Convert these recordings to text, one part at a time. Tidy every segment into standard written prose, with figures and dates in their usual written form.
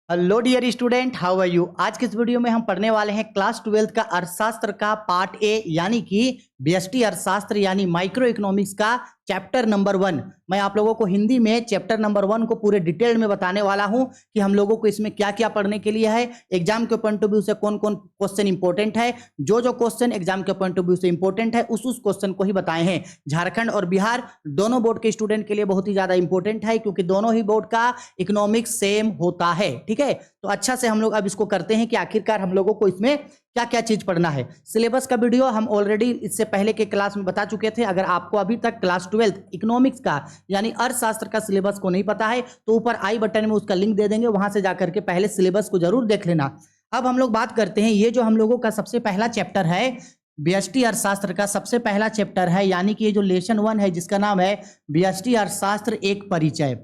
Hello dear student, how are you. आज के इस वीडियो में हम पढ़ने वाले हैं क्लास 12 का अर्थशास्त्र का पार्ट ए यानी कि बीएसटी अर्थशास्त्र यानी माइक्रो इकोनॉमिक्स का चैप्टर नंबर 1। मैं आप लोगों को हिंदी में चैप्टर नंबर 1 को पूरे डिटेल में बताने वाला हूं कि हम लोगों को इसमें क्या क्या पढ़ने के लिए है, एग्जाम के पॉइंट ऑफ व्यू से कौन कौन क्वेश्चन इंपॉर्टेंट है। जो क्वेश्चन एग्जाम के पॉइंट ऑफ व्यू से इंपॉर्टेंट है उस क्वेश्चन को ही बताए हैं। झारखंड और बिहार दोनों बोर्ड के स्टूडेंट के लिए बहुत ही ज्यादा इंपॉर्टेंट है क्योंकि दोनों ही बोर्ड का इकोनॉमिक्स सेम होता है। ठीक है, तो अच्छा से हम लोग अब इसको करते हैं कि आखिरकार हम लोगों को इसमें क्या क्या चीज पढ़ना है। सिलेबस का वीडियो हम ऑलरेडी इससे पहले के क्लास में बता चुके थे। अगर आपको अभी तक क्लास 12 इकोनॉमिक्स का यानी अर्थशास्त्र का सिलेबस को नहीं पता है तो ऊपर आई बटन में उसका लिंक दे देंगे, वहां से जाकर के पहले सिलेबस को जरूर देख लेना। अब हम लोग बात करते हैं, ये जो हम लोगों का सबसे पहला चैप्टर है बीएसटी अर्थशास्त्र का सबसे पहला चैप्टर है, यानी कि ये जो लेसन 1 है जिसका नाम है बीएसटी अर्थशास्त्र एक परिचय।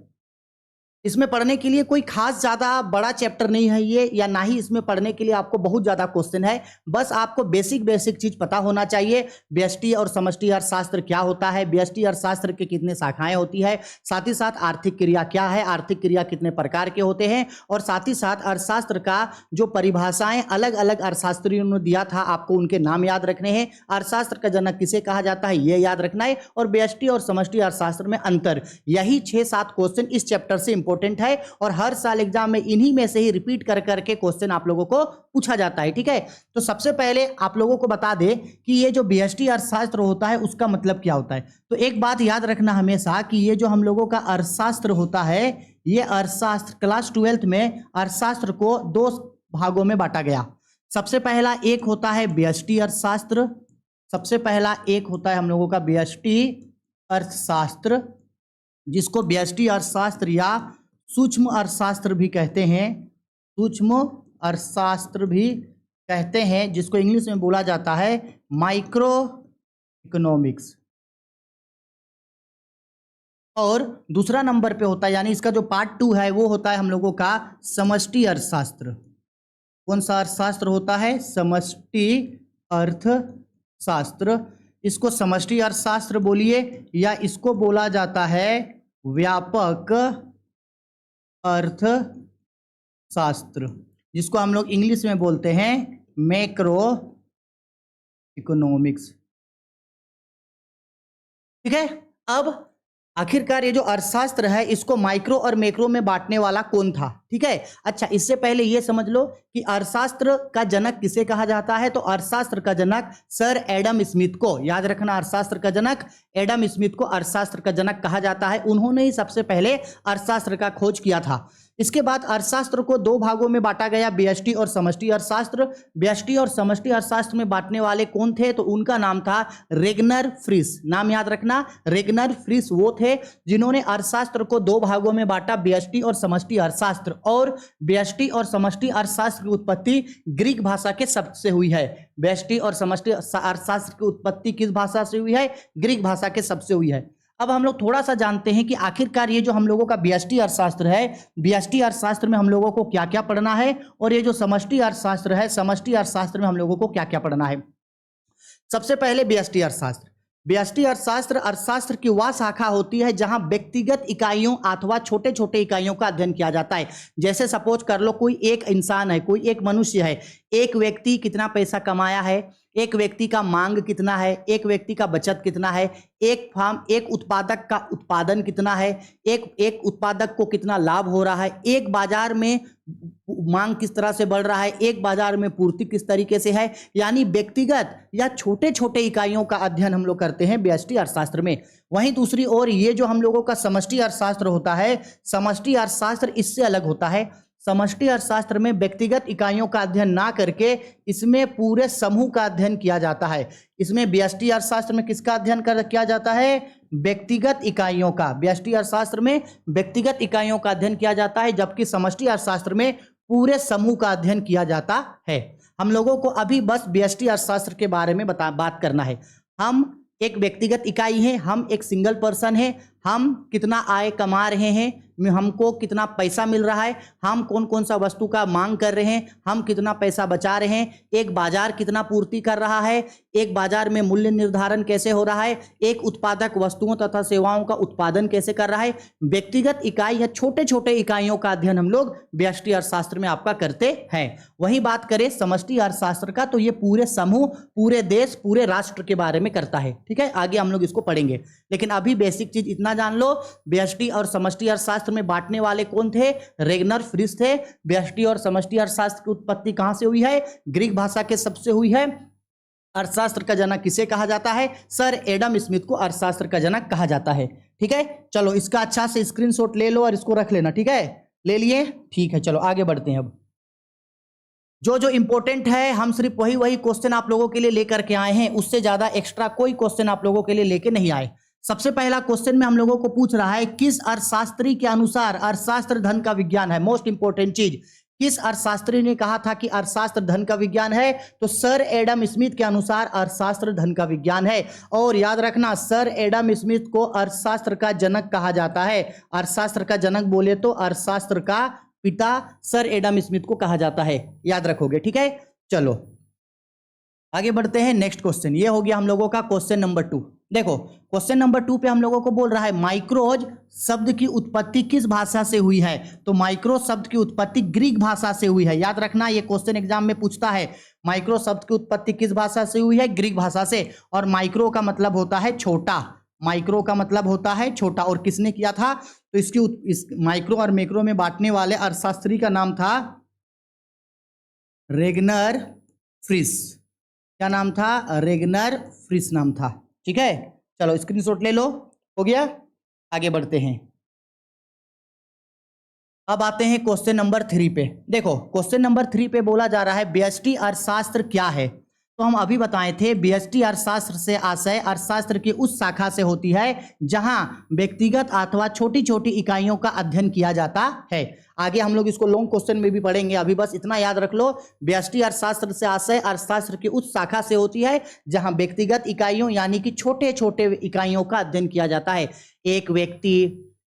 इसमें पढ़ने के लिए कोई खास ज्यादा बड़ा चैप्टर नहीं है ये, या ना ही इसमें पढ़ने के लिए आपको बहुत ज्यादा क्वेश्चन है। बस आपको बेसिक चीज पता होना चाहिए। व्यष्टि और समष्टि अर्थशास्त्र क्या होता है, व्यष्टि अर्थशास्त्र के कितने शाखाएं होती है, साथ ही साथ आर्थिक क्रिया क्या है, आर्थिक क्रिया कितने प्रकार के होते हैं, और साथ ही साथ अर्थशास्त्र का जो परिभाषाएं अलग अलग अर्थशास्त्रियों ने दिया था आपको उनके नाम याद रखने हैं। अर्थशास्त्र का जनक किसे कहा जाता है ये याद रखना है, और व्यष्टि और समष्टि अर्थशास्त्र में अंतर। यही 6-7 क्वेश्चन इस चैप्टर से इंपॉर्टेंट है और हर साल एग्जाम में इन्हीं में से ही रिपीट कर करके क्वेश्चन आप लोगों को पूछा जाता है। ठीक है, तो सबसे पहले आप लोगों को बता दें कि ये जो बीएसटी अर्थशास्त्र होता है उसका मतलब क्या होता है। तो एक बात याद रखना हमेशा कि ये जो हम लोगों का अर्थशास्त्र होता है, ये अर्थशास्त्र क्लास 12 में अर्थशास्त्र को 2 भागों में बांटा गया। सबसे पहला एक होता है व्यष्टि अर्थशास्त्र, सबसे पहला एक होता है हम लोगों का व्यष्टि अर्थशास्त्र, जिसको व्यष्टि अर्थशास्त्र या सूक्ष्म अर्थशास्त्र भी कहते हैं, सूक्ष्म अर्थशास्त्र भी कहते हैं, जिसको इंग्लिश में बोला जाता है माइक्रो इकोनॉमिक्स। और दूसरा नंबर पे होता है, यानी इसका जो पार्ट 2 है वो होता है हम लोगों का समष्टि अर्थशास्त्र। कौन सा अर्थशास्त्र होता है? समष्टि अर्थशास्त्र। इसको समष्टि अर्थशास्त्र बोलिए या इसको बोला जाता है व्यापक अर्थशास्त्र, जिसको हम लोग इंग्लिश में बोलते हैं मैक्रो इकोनॉमिक्स। ठीक है, अब आखिरकार ये जो अर्थशास्त्र है इसको माइक्रो और मैक्रो में बांटने वाला कौन था? ठीक है, अच्छा इससे पहले ये समझ लो कि अर्थशास्त्र का जनक किसे कहा जाता है। तो अर्थशास्त्र का जनक सर एडम स्मिथ को याद रखना। अर्थशास्त्र का जनक एडम स्मिथ को अर्थशास्त्र का जनक कहा जाता है। उन्होंने ही सबसे पहले अर्थशास्त्र का खोज किया था। इसके बाद अर्थशास्त्र को 2 भागों में बांटा गया, व्यष्टि और समष्टि अर्थशास्त्र। व्यष्टि और समष्टि अर्थशास्त्र में बांटने वाले कौन थे? तो उनका नाम था रेगनर फ्रिस। नाम याद रखना, रेगनर फ्रिस वो थे जिन्होंने अर्थशास्त्र को 2 भागों में बांटा, व्यष्टि और समष्टि अर्थशास्त्र। और व्यष्टि और समष्टि अर्थशास्त्र की उत्पत्ति ग्रीक भाषा के शब्द से हुई है। व्यष्टि और समष्टि अर्थशास्त्र की उत्पत्ति किस भाषा से हुई है? ग्रीक भाषा के शब्द से हुई है। अब हम लोग थोड़ा सा जानते हैं कि आखिरकार ये जो हम लोगों का व्यष्टि अर्थशास्त्र है, व्यष्टि अर्थशास्त्र में हम लोगों को क्या क्या पढ़ना है, और ये जो समष्टि अर्थशास्त्र है, समष्टि अर्थशास्त्र में हम लोगों को क्या क्या पढ़ना है। सबसे पहले व्यष्टि अर्थशास्त्र। व्यष्टि अर्थशास्त्र अर्थशास्त्र की वह शाखा होती है जहां व्यक्तिगत इकाइयों अथवा छोटे छोटे इकाइयों का अध्ययन किया जाता है। जैसे सपोज कर लो कोई एक इंसान है, कोई एक मनुष्य है, एक व्यक्ति कितना पैसा कमाया है, एक व्यक्ति का मांग कितना है, एक व्यक्ति का बचत कितना है, एक फार्म एक उत्पादक का उत्पादन कितना है, एक उत्पादक को कितना लाभ हो रहा है, एक बाजार में मांग किस तरह से बढ़ रहा है, एक बाजार में पूर्ति किस तरीके से है। यानी व्यक्तिगत या छोटे छोटे इकाइयों का अध्ययन हम लोग करते हैं व्यष्टि अर्थशास्त्र में। वहीं दूसरी ओर ये जो हम लोगों का समष्टि अर्थशास्त्र होता है, समष्टि अर्थशास्त्र इससे अलग होता है। समष्टि अर्थशास्त्र में व्यक्तिगत इकाइयों का अध्ययन ना करके इसमें पूरे समूह का अध्ययन किया जाता है। इसमें व्यष्टि अर्थशास्त्र में किसका अध्ययन किया जाता है? व्यक्तिगत इकाइयों का। व्यष्टि अर्थशास्त्र में व्यक्तिगत इकाइयों का अध्ययन किया जाता है, जबकि समष्टि अर्थशास्त्र में पूरे समूह का अध्ययन किया जाता है। हम लोगों को अभी बस व्यष्टि अर्थशास्त्र के बारे में बात करना है। हम एक व्यक्तिगत इकाई है, हम एक सिंगल पर्सन है, हम कितना आय कमा रहे हैं, हमको कितना पैसा मिल रहा है, हम कौन कौन सा वस्तु का मांग कर रहे हैं, हम कितना पैसा बचा रहे हैं, एक बाजार कितना पूर्ति कर रहा है, एक बाजार में मूल्य निर्धारण कैसे हो रहा है, एक उत्पादक वस्तुओं तथा सेवाओं का उत्पादन कैसे कर रहा है। व्यक्तिगत इकाई या छोटे छोटे इकाइयों का अध्ययन हम लोग व्यष्टि अर्थशास्त्र में आपका करते हैं। वही बात करें समष्टि अर्थशास्त्र का, तो ये पूरे समूह, पूरे देश, पूरे राष्ट्र के बारे में करता है। ठीक है, आगे हम लोग इसको पढ़ेंगे, लेकिन अभी बेसिक चीज इतना जान लो, व्यष्टि और समष्टि अर्थशास्त्र में बांटने वाले कौन थे, रेगनर फ्रिस थे। व्यष्टि और समष्टि अर्थशास्त्र की उत्पत्ति कहां से हुई है, ग्रीक भाषा के शब्द से हुई है। अर्थशास्त्र का जनक किसे कहा जाता है, सर एडम स्मिथ को अर्थशास्त्र का जनक कहा जाता है। ठीक है, चलो इसका अच्छा से स्क्रीनशॉट ले लो और इसको रख लेना। ठीक है, ले लिए, ठीक है, चलो आगे बढ़ते हैं। अब जो जो इंपॉर्टेंट है हम सिर्फ वही वही क्वेश्चन आप लोगों के लिए लेकर के आए हैं, उससे ज्यादा एक्स्ट्रा कोई क्वेश्चन आप लोगों के लिए लेके नहीं आए। सबसे पहला क्वेश्चन में हम लोगों को पूछ रहा है, किस अर्थशास्त्री के अनुसार अर्थशास्त्र धन का विज्ञान है। मोस्ट इंपॉर्टेंट चीज, किस अर्थशास्त्री ने कहा था कि अर्थशास्त्र धन का विज्ञान है, तो सर एडम स्मिथ के अनुसार अर्थशास्त्र धन का विज्ञान है। और याद रखना, सर एडम स्मिथ को अर्थशास्त्र का जनक कहा जाता है। अर्थशास्त्र का जनक बोले तो अर्थशास्त्र का पिता सर एडम स्मिथ को कहा जाता है, याद रखोगे। ठीक है, चलो आगे बढ़ते हैं। नेक्स्ट क्वेश्चन, ये हो गया हम लोगों का क्वेश्चन नंबर 2। देखो क्वेश्चन नंबर 2 पे हम लोगों को बोल रहा है माइक्रोज शब्द की उत्पत्ति किस भाषा से हुई है, तो माइक्रो शब्द की उत्पत्ति ग्रीक भाषा से हुई है। याद रखना, ये क्वेश्चन एग्जाम में पूछता है, माइक्रो शब्द की उत्पत्ति किस भाषा से हुई है, ग्रीक भाषा से। और माइक्रो का मतलब होता है छोटा, माइक्रो का मतलब होता है छोटा। और किसने किया था, तो इस माइक्रो और मैक्रो में बांटने वाले अर्थशास्त्री का नाम था रेगनर फ्रिस। क्या नाम था, रेगनर फ्रिस नाम था। ठीक है, चलो स्क्रीनशॉट ले लो, हो गया, आगे बढ़ते हैं। अब आते हैं क्वेश्चन नंबर 3 पे। देखो क्वेश्चन नंबर 3 पे बोला जा रहा है व्यष्टि अर्थशास्त्र क्या है। तो हम अभी बताए थे, व्यष्टि अर्थशास्त्र से आशय अर्थशास्त्र की उस शाखा से होती है जहां व्यक्तिगत अथवा छोटी छोटी इकाइयों का अध्ययन किया जाता है। आगे हम लोग इसको लॉन्ग क्वेश्चन में भी पढ़ेंगे, अभी बस इतना याद रख लो, व्यष्टि अर्थशास्त्र से आशय अर्थशास्त्र की उस शाखा से होती है जहां व्यक्तिगत इकाइयों यानी कि छोटे छोटे इकाइयों का अध्ययन किया जाता है। एक व्यक्ति,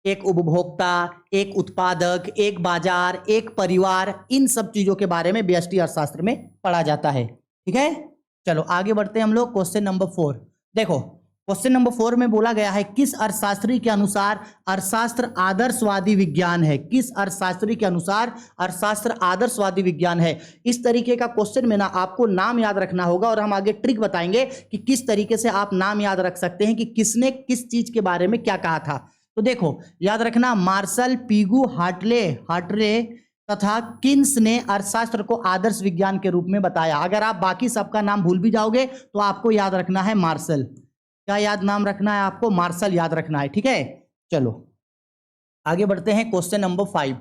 एक उपभोक्ता, एक उत्पादक, एक बाजार, एक परिवार, इन सब चीजों के बारे में व्यष्टि अर्थशास्त्र में पढ़ा जाता है। ठीक है, चलो आगे बढ़ते हैं हम लोग क्वेश्चन नंबर 4। देखो क्वेश्चन नंबर 4 में बोला गया है, किस अर्थशास्त्री के अनुसार अर्थशास्त्र आदर्शवादी विज्ञान है। किस अर्थशास्त्री के अनुसार अर्थशास्त्र आदर्शवादी विज्ञान है। इस तरीके का क्वेश्चन में ना आपको नाम याद रखना होगा, और हम आगे ट्रिक बताएंगे कि किस तरीके से आप नाम याद रख सकते हैं कि किसने किस चीज के बारे में क्या कहा था। तो देखो याद रखना, मार्शल पिगू हार्टरे तथा किन्स ने अर्थशास्त्र को आदर्श विज्ञान के रूप में बताया। अगर आप बाकी सबका नाम भूल भी जाओगे तो आपको याद रखना है मार्शल। क्या याद नाम रखना है आपको, मार्शल याद रखना है। ठीक है, चलो आगे बढ़ते हैं क्वेश्चन नंबर 5।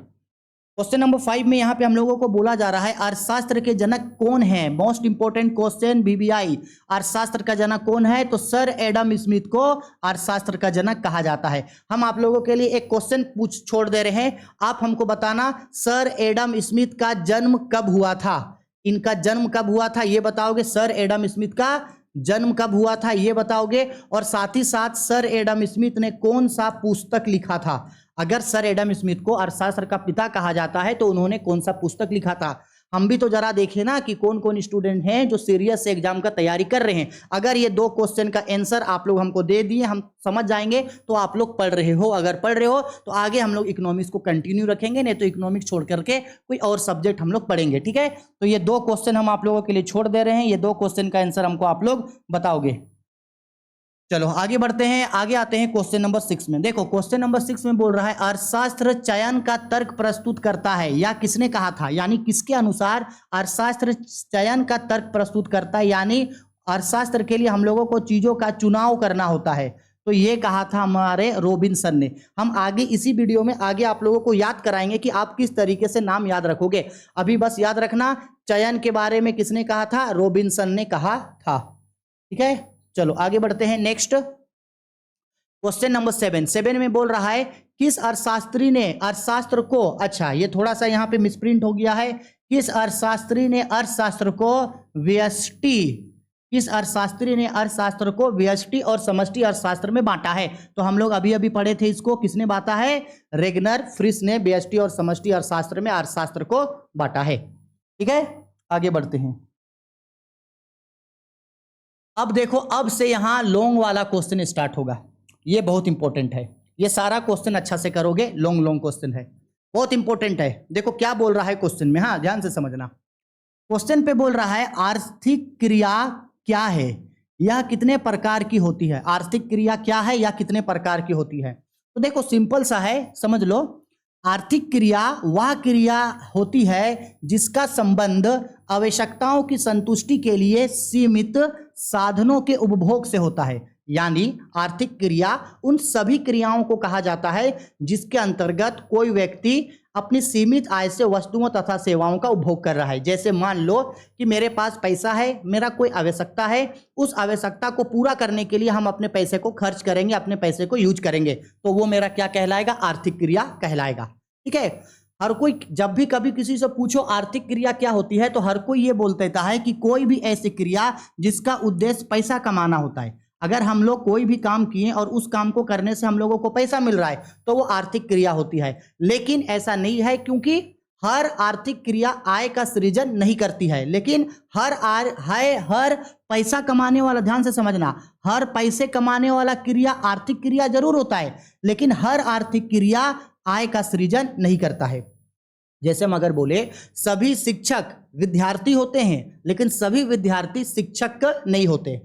क्वेश्चन नंबर 5 में यहाँ पे हम लोगों को बोला जा रहा है अर्थशास्त्र के जनक कौन है। मोस्ट इंपोर्टेंट क्वेश्चन बीबीआई, अर्थशास्त्र का जनक कौन है, तो सर एडम स्मिथ को अर्थशास्त्र का जनक कहा जाता है। हम आप लोगों के लिए एक क्वेश्चन छोड़ दे रहे हैं, आप हमको बताना सर एडम स्मिथ का जन्म कब हुआ था। इनका जन्म कब हुआ था ये बताओगे, सर एडम स्मिथ का जन्म कब हुआ था ये बताओगे, और साथ ही साथ सर एडम स्मिथ ने कौन सा पुस्तक लिखा था। अगर सर एडम स्मिथ को अर्थशास्त्र का पिता कहा जाता है तो उन्होंने कौन सा पुस्तक लिखा था। हम भी तो जरा देखें ना कि कौन कौन स्टूडेंट हैं जो सीरियस से एग्जाम का तैयारी कर रहे हैं। अगर ये 2 क्वेश्चन का आंसर आप लोग हमको दे दिए, हम समझ जाएंगे तो आप लोग पढ़ रहे हो। अगर पढ़ रहे हो तो आगे हम लोग इकोनॉमिक्स को कंटिन्यू रखेंगे, नहीं तो इकोनॉमिक्स छोड़ करके कोई और सब्जेक्ट हम लोग पढ़ेंगे। ठीक है, तो ये 2 क्वेश्चन हम आप लोगों के लिए छोड़ दे रहे हैं, ये 2 क्वेश्चन का आंसर हमको आप लोग बताओगे। चलो आगे बढ़ते हैं, आगे आते हैं क्वेश्चन नंबर 6 में। देखो क्वेश्चन नंबर 6 में बोल रहा है अर्थशास्त्र चयन का तर्क प्रस्तुत करता है, या किसने कहा था, यानी किसके अनुसार अर्थशास्त्र चयन का तर्क प्रस्तुत करता है। यानी अर्थशास्त्र के लिए हम लोगों को चीजों का चुनाव करना होता है, तो ये कहा था हमारे रॉबिन्सन ने। हम आगे इसी वीडियो में आगे आप लोगों को याद कराएंगे कि आप किस तरीके से नाम याद रखोगे। अभी बस याद रखना चयन के बारे में किसने कहा था, रॉबिन्सन ने कहा था। ठीक है, चलो आगे बढ़ते हैं। नेक्स्ट क्वेश्चन नंबर 7 में बोल रहा है किस अर्थशास्त्री ने अर्थशास्त्र को, अच्छा ये थोड़ा सा यहाँ पे मिसप्रिंट हो गया है, किस अर्थशास्त्री ने अर्थशास्त्र को व्यष्टि किस अर्थशास्त्री ने अर्थशास्त्र को व्यष्टि और समष्टि अर्थशास्त्र में बांटा है? तो हम लोग अभी अभी पढ़े थे इसको, किसने बांटा है? रेगनर फ्रिश ने व्यष्टि और समष्टि अर्थशास्त्र में अर्थशास्त्र को बांटा है। ठीक है, आगे बढ़ते हैं। अब देखो, अब से यहां लॉन्ग वाला क्वेश्चन स्टार्ट होगा। ये बहुत इंपॉर्टेंट है, ये सारा क्वेश्चन अच्छा से करोगे, लॉन्ग लॉन्ग क्वेश्चन है, बहुत इंपॉर्टेंट है। देखो क्या बोल रहा है क्वेश्चन में, हाँ ध्यान से समझना। क्वेश्चन पे बोल रहा है आर्थिक क्रिया क्या है, यह कितने प्रकार की होती है? आर्थिक क्रिया क्या है या कितने प्रकार की होती है? तो देखो सिंपल सा है, समझ लो। आर्थिक क्रिया वह क्रिया होती है जिसका संबंध आवश्यकताओं की संतुष्टि के लिए सीमित साधनों के उपभोग से होता है। यानी आर्थिक क्रिया उन सभी क्रियाओं को कहा जाता है जिसके अंतर्गत कोई व्यक्ति अपनी सीमित आय से वस्तुओं तथा सेवाओं का उपभोग कर रहा है। जैसे मान लो कि मेरे पास पैसा है, मेरा कोई आवश्यकता है, उस आवश्यकता को पूरा करने के लिए हम अपने पैसे को खर्च करेंगे, अपने पैसे को यूज करेंगे, तो वो मेरा क्या कहलाएगा? आर्थिक क्रिया कहलाएगा। ठीक है, हर कोई जब भी कभी किसी से पूछो आर्थिक क्रिया क्या होती है, तो हर कोई ये बोल देता है कि कोई भी ऐसी क्रिया जिसका उद्देश्य पैसा कमाना होता है। अगर हम लोग कोई भी काम किए और उस काम को करने से हम लोगों को पैसा मिल रहा है तो वो आर्थिक क्रिया होती है। लेकिन ऐसा नहीं है, क्योंकि हर आर्थिक क्रिया आय का सृजन नहीं करती है। लेकिन हर पैसा कमाने वाला, ध्यान से समझना, हर पैसे कमाने वाला क्रिया आर्थिक क्रिया जरूर होता है, लेकिन हर आर्थिक क्रिया आय का सृजन नहीं करता है। जैसे हम अगर बोले सभी शिक्षक विद्यार्थी होते हैं, लेकिन सभी विद्यार्थी शिक्षक नहीं होते।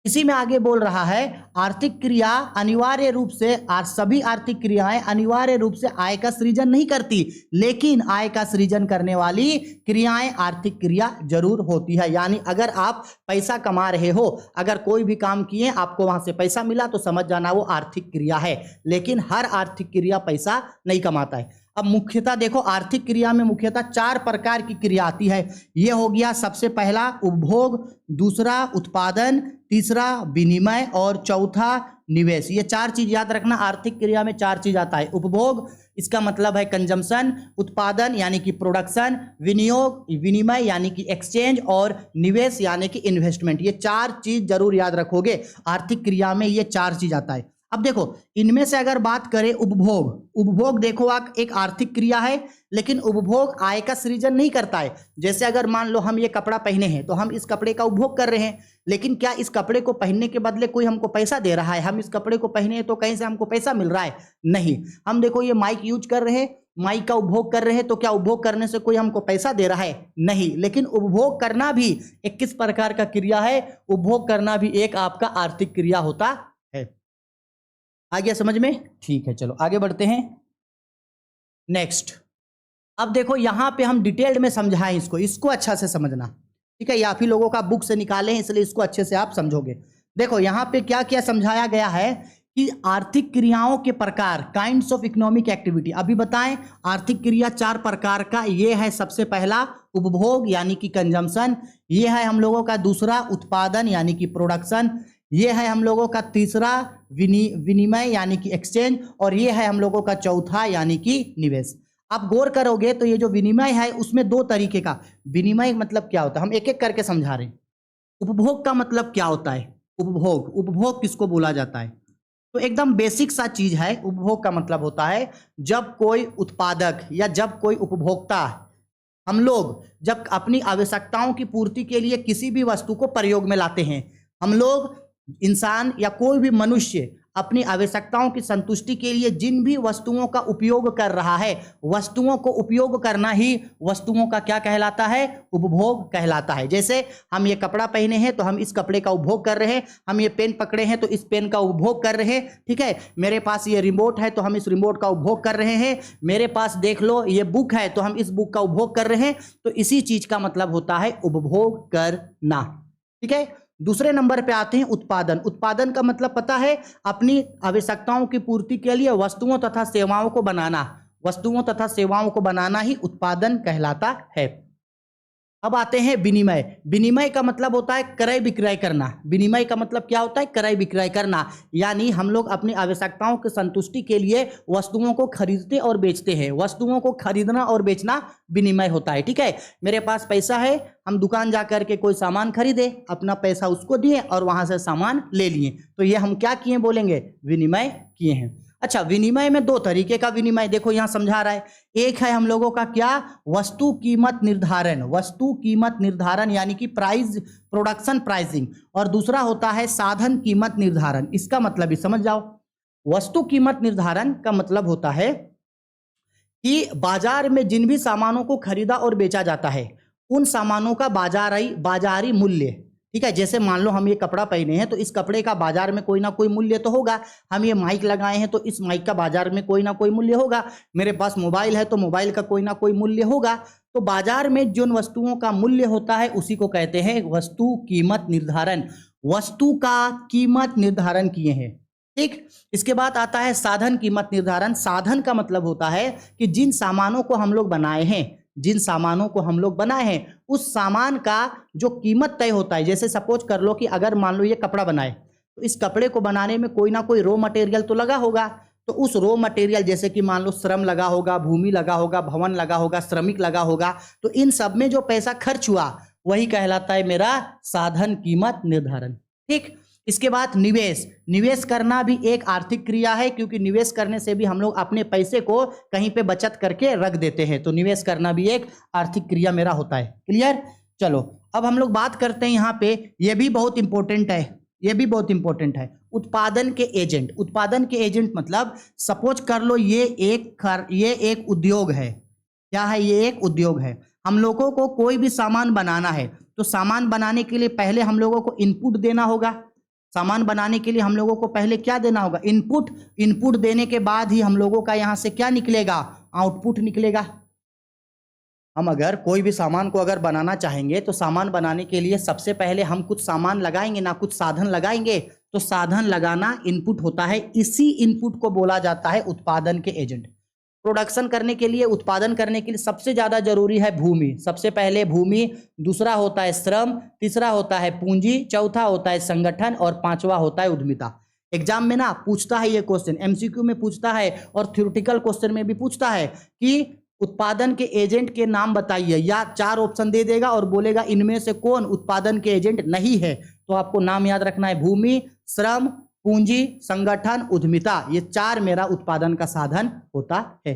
इसी में आगे बोल रहा है आर्थिक क्रिया अनिवार्य रूप से सभी आर्थिक क्रियाएं अनिवार्य रूप से आय का सृजन नहीं करती, लेकिन आय का सृजन करने वाली क्रियाएं आर्थिक क्रिया जरूर होती है। यानी अगर आप पैसा कमा रहे हो, अगर कोई भी काम किए आपको वहां से पैसा मिला, तो समझ जाना वो आर्थिक क्रिया है। लेकिन हर आर्थिक क्रिया पैसा नहीं कमाता है। अब मुख्यतः देखो, आर्थिक क्रिया में मुख्यतः 4 प्रकार की क्रिया आती है। ये हो गया सबसे पहला उपभोग, दूसरा उत्पादन, तीसरा विनिमय और चौथा निवेश। ये 4 चीज याद रखना, आर्थिक क्रिया में 4 चीज आता है। उपभोग इसका मतलब है कंजम्पशन, उत्पादन यानी कि प्रोडक्शन, विनिमय यानी कि एक्सचेंज, और निवेश यानी कि इन्वेस्टमेंट। ये 4 चीज जरूर याद रखोगे, आर्थिक क्रिया में ये 4 चीज आता है। अब देखो इनमें से अगर बात करें उपभोग देखो आप एक आर्थिक क्रिया है, लेकिन उपभोग आय का सृजन नहीं करता है। जैसे अगर मान लो हम ये कपड़ा पहने हैं, तो हम इस कपड़े का उपभोग कर रहे हैं, लेकिन क्या इस कपड़े को पहनने के बदले कोई हमको पैसा दे रहा है? हम इस कपड़े को पहने हैं तो कहीं से हमको पैसा मिल रहा है? नहीं। हम देखो ये माइक यूज कर रहे हैं, माइक का उपभोग कर रहे हैं, तो क्या उपभोग करने से कोई हमको पैसा दे रहा है? नहीं। लेकिन उपभोग करना भी एक किस प्रकार का क्रिया है? उपभोग करना भी एक आपका आर्थिक क्रिया होता है। आ गया समझ में? ठीक है, चलो आगे बढ़ते हैं। नेक्स्ट, अब देखो यहां पे हम डिटेल्ड में समझाएं इसको अच्छा से समझना। ठीक है, या फिर लोगों का बुक से निकाले हैं, इसलिए इसको अच्छे से आप समझोगे। देखो यहां पे क्या क्या समझाया गया है कि आर्थिक क्रियाओं के प्रकार, काइंड्स ऑफ इकोनॉमिक एक्टिविटी। अभी बताएं, आर्थिक क्रिया 4 प्रकार का, ये है सबसे पहला उपभोग यानी कि कंजम्पशन, ये है हम लोगों का दूसरा उत्पादन यानी कि प्रोडक्शन, ये है हम लोगों का तीसरा विनिमय यानी कि एक्सचेंज, और ये है हम लोगों का चौथा यानी कि निवेश। आप गौर करोगे तो ये जो विनिमय है उसमें 2 तरीके का विनिमय मतलब क्या होता है, हम एक एक करके समझा रहे हैं। उपभोग का मतलब क्या होता है? उपभोग किसको बोला जाता है? तो एकदम बेसिक सा चीज है। उपभोग का मतलब होता है जब कोई उत्पादक या जब कोई उपभोक्ता, हम लोग जब अपनी आवश्यकताओं की पूर्ति के लिए किसी भी वस्तु को प्रयोग में लाते हैं, हम लोग इंसान या कोई भी मनुष्य अपनी आवश्यकताओं की संतुष्टि के लिए जिन भी वस्तुओं का उपयोग कर रहा है, वस्तुओं को उपयोग करना ही वस्तुओं का क्या कहलाता है? उपभोग कहलाता है। जैसे हम ये कपड़ा पहने हैं तो हम इस कपड़े का उपभोग कर रहे हैं, हम ये पेन पकड़े हैं तो इस पेन का उपभोग कर रहे हैं। ठीक है, मेरे पास ये रिमोट है तो हम इस रिमोट का उपभोग कर रहे हैं, मेरे पास देख लो ये बुक है तो हम इस बुक का उपभोग कर रहे हैं। तो इसी चीज का मतलब होता है उपभोग करना। ठीक है, दूसरे नंबर पे आते हैं उत्पादन। उत्पादन का मतलब पता है? अपनी आवश्यकताओं की पूर्ति के लिए वस्तुओं तथा सेवाओं को बनाना। वस्तुओं तथा सेवाओं को बनाना ही उत्पादन कहलाता है। अब आते हैं विनिमय। विनिमय का मतलब होता है क्रय विक्रय करना। विनिमय का मतलब क्या होता है? क्रय विक्रय करना, यानी हम लोग अपनी आवश्यकताओं की संतुष्टि के लिए वस्तुओं को खरीदते और बेचते हैं। वस्तुओं को खरीदना और बेचना विनिमय होता है। ठीक है, मेरे पास पैसा है, हम दुकान जा करके कोई सामान खरीदे, अपना पैसा उसको दिए और वहां से सामान ले लिए, तो ये हम क्या किए बोलेंगे? विनिमय किए हैं। अच्छा, विनिमय में दो तरीके का विनिमय देखो यहां समझा रहा है। एक है हम लोगों का क्या? वस्तु कीमत निर्धारण। वस्तु कीमत निर्धारण यानी कि प्राइस, प्रोडक्शन प्राइसिंग। और दूसरा होता है साधन कीमत निर्धारण। इसका मतलब भी समझ जाओ। वस्तु कीमत निर्धारण का मतलब होता है कि बाजार में जिन भी सामानों को खरीदा और बेचा जाता है उन सामानों का बाजारी मूल्य। ठीक है, जैसे मान लो हम ये कपड़ा पहने हैं तो इस कपड़े का बाजार में कोई ना कोई मूल्य तो होगा। हम ये माइक लगाए हैं तो इस माइक का बाजार में कोई ना कोई मूल्य होगा। मेरे पास मोबाइल है तो मोबाइल का कोई ना कोई मूल्य होगा। तो बाजार में जिन वस्तुओं का मूल्य होता है उसी को कहते हैं वस्तु कीमत निर्धारण। वस्तु का कीमत निर्धारण किए हैं। ठीक, इसके बाद आता है साधन कीमत निर्धारण। साधन का मतलब होता है कि जिन सामानों को हम लोग बनाए हैं, जिन सामानों को हम लोग बनाए हैं उस सामान का जो कीमत तय होता है। जैसे सपोज कर लो कि अगर मान लो ये कपड़ा बनाए तो इस कपड़े को बनाने में कोई ना कोई रॉ मटेरियल तो लगा होगा। तो उस रॉ मटेरियल जैसे कि मान लो श्रम लगा होगा, भूमि लगा होगा, भवन लगा होगा, श्रमिक लगा होगा, तो इन सब में जो पैसा खर्च हुआ वही कहलाता है मेरा साधन कीमत निर्धारण। ठीक, इसके बाद निवेश। निवेश करना भी एक आर्थिक क्रिया है, क्योंकि निवेश करने से भी हम लोग अपने पैसे को कहीं पे बचत करके रख देते हैं। तो निवेश करना भी एक आर्थिक क्रिया मेरा होता है। क्लियर? चलो अब हम लोग बात करते हैं यहाँ पे, ये भी बहुत इंपॉर्टेंट है, ये भी बहुत इंपॉर्टेंट है, उत्पादन के एजेंट। उत्पादन के एजेंट मतलब सपोज कर लो ये एक उद्योग है। क्या है? ये एक उद्योग है। हम लोगों को कोई भी सामान बनाना है तो सामान बनाने के लिए पहले हम लोगों को इनपुट देना होगा। सामान बनाने के लिए हम लोगों को पहले क्या देना होगा? इनपुट। इनपुट देने के बाद ही हम लोगों का यहां से क्या निकलेगा? आउटपुट निकलेगा। हम अगर कोई भी सामान को अगर बनाना चाहेंगे तो सामान बनाने के लिए सबसे पहले हम कुछ सामान लगाएंगे ना, कुछ साधन लगाएंगे। तो साधन लगाना इनपुट होता है। इसी इनपुट को बोला जाता है उत्पादन के एजेंट। प्रोडक्शन करने के लिए, उत्पादन करने के लिए सबसे ज्यादा जरूरी है भूमि। सबसे पहले भूमि, दूसरा होता है श्रम, तीसरा होता है पूंजी, चौथा होता है संगठन और पांचवा होता है उद्यमिता। एग्जाम में ना पूछता है ये क्वेश्चन, एमसीक्यू में पूछता है और थ्योरेटिकल क्वेश्चन में भी पूछता है कि उत्पादन के एजेंट के नाम बताइए, या 4 ऑप्शन दे देगा और बोलेगा इनमें से कौन उत्पादन के एजेंट नहीं है। तो आपको नाम याद रखना है, भूमि, श्रम, पूंजी, संगठन, उद्यमिता। ये 4 मेरा उत्पादन का साधन होता है।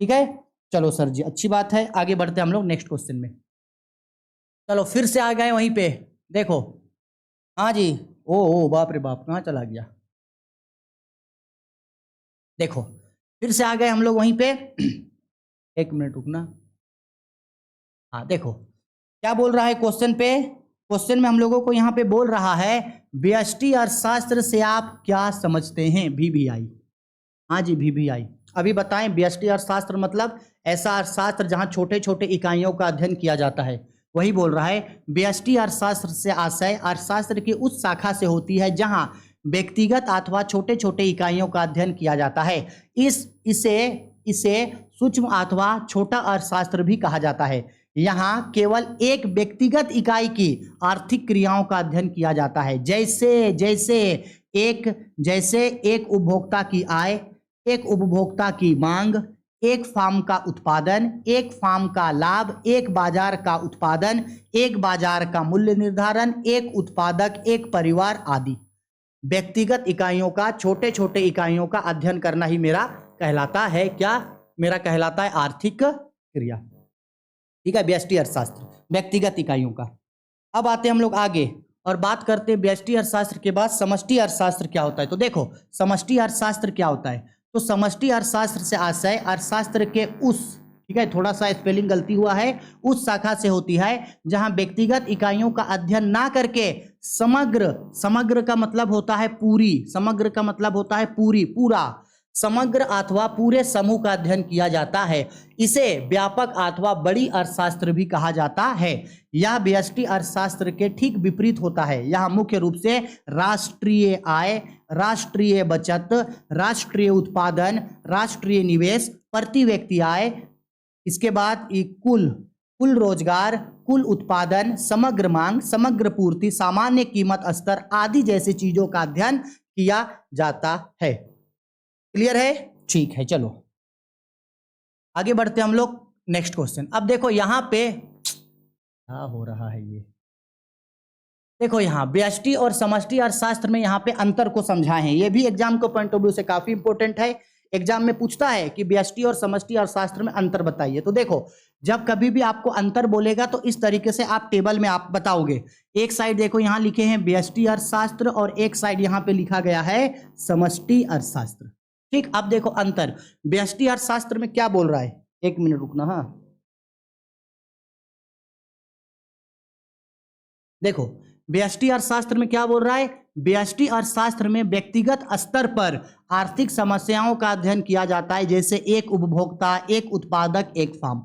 ठीक है, चलो सर जी, अच्छी बात है। आगे बढ़ते हम लोग नेक्स्ट क्वेश्चन में। चलो फिर से आ गए वहीं पे, देखो। हाँ जी, ओ बाप रे बाप, कहाँ चला गया? देखो फिर से आ गए हम लोग वहीं पे। एक मिनट रुकना। हाँ देखो क्या बोल रहा है क्वेश्चन पे। क्वेश्चन में हम लोगों को यहाँ पे बोल रहा है व्यष्टि अर्थशास्त्र से आप क्या समझते हैं? VBI। हाँ जी, VBI। अभी बताएं, व्यष्टि अर्थशास्त्र मतलब ऐसा अर्थशास्त्र जहां छोटे छोटे इकाइयों का अध्ययन किया जाता है, वही बोल रहा है। व्यष्टि अर्थशास्त्र से आशय अर्थशास्त्र की उस शाखा से होती है जहां व्यक्तिगत अथवा छोटे छोटे इकाइयों का अध्ययन किया जाता है। इसे सूक्ष्म अथवा छोटा अर्थशास्त्र भी कहा जाता है। यहाँ केवल एक व्यक्तिगत इकाई की आर्थिक क्रियाओं का अध्ययन किया जाता है, जैसे एक उपभोक्ता की आय, एक उपभोक्ता की मांग, एक फार्म का उत्पादन, एक फार्म का लाभ, एक बाजार का उत्पादन, एक बाजार का मूल्य निर्धारण, एक उत्पादक, एक परिवार आदि। व्यक्तिगत इकाइयों का, छोटे छोटे इकाइयों का अध्ययन करना ही मेरा कहलाता है क्या? मेरा कहलाता है आर्थिक क्रिया। ठीक है, व्यष्टि अर्थशास्त्र व्यक्तिगत इकाइयों का। अब आते हैं हम लोग आगे और बात करते हैं व्यष्टि अर्थशास्त्र के बाद समष्टि अर्थशास्त्र क्या होता है। तो देखो समष्टि अर्थशास्त्र क्या होता है। तो समष्टि अर्थशास्त्र से आशय अर्थशास्त्र के उस, ठीक है, थोड़ा सा स्पेलिंग गलती हुआ है, उस शाखा से होती है जहां व्यक्तिगत इकाइयों का अध्ययन ना करके समग्र का मतलब होता है पूरी, समग्र का मतलब होता है पूरा, समग्र अथवा पूरे समूह का अध्ययन किया जाता है। इसे व्यापक अथवा बड़ी अर्थशास्त्र भी कहा जाता है। यह व्यष्टि अर्थशास्त्र के ठीक विपरीत होता है। यह मुख्य रूप से राष्ट्रीय आय, राष्ट्रीय बचत, राष्ट्रीय उत्पादन, राष्ट्रीय निवेश, प्रति व्यक्ति आय, इसके बाद कुल कुल रोजगार, कुल उत्पादन, समग्र मांग, समग्र पूर्ति, सामान्य कीमत स्तर आदि जैसी चीजों का अध्ययन किया जाता है। क्लियर है? ठीक है, चलो आगे बढ़ते हम लोग नेक्स्ट क्वेश्चन। अब देखो यहां पे क्या हो रहा है, ये देखो यहाँ व्यष्टि और समष्टि अर्थशास्त्र में यहाँ पे अंतर को समझाए हैं। ये भी एग्जाम के पॉइंट ऑफ व्यू से काफी इंपॉर्टेंट है। एग्जाम में पूछता है कि व्यष्टि और समष्टि अर्थशास्त्र में अंतर बताइए। तो देखो जब कभी भी आपको अंतर बोलेगा तो इस तरीके से आप टेबल में आप बताओगे। एक साइड देखो यहाँ लिखे हैं व्यष्टि अर्थशास्त्र और एक साइड यहाँ पे लिखा गया है समष्टि अर्थशास्त्र। ठीक, अब देखो अंतर व्यष्टि अर्थशास्त्र में क्या बोल रहा है, एक मिनट रुकना। हाँ देखो व्यष्टि अर्थशास्त्र में क्या बोल रहा है, व्यष्टि अर्थशास्त्र में व्यक्तिगत स्तर पर आर्थिक समस्याओं का अध्ययन किया जाता है, जैसे एक उपभोक्ता, एक उत्पादक, एक फार्म।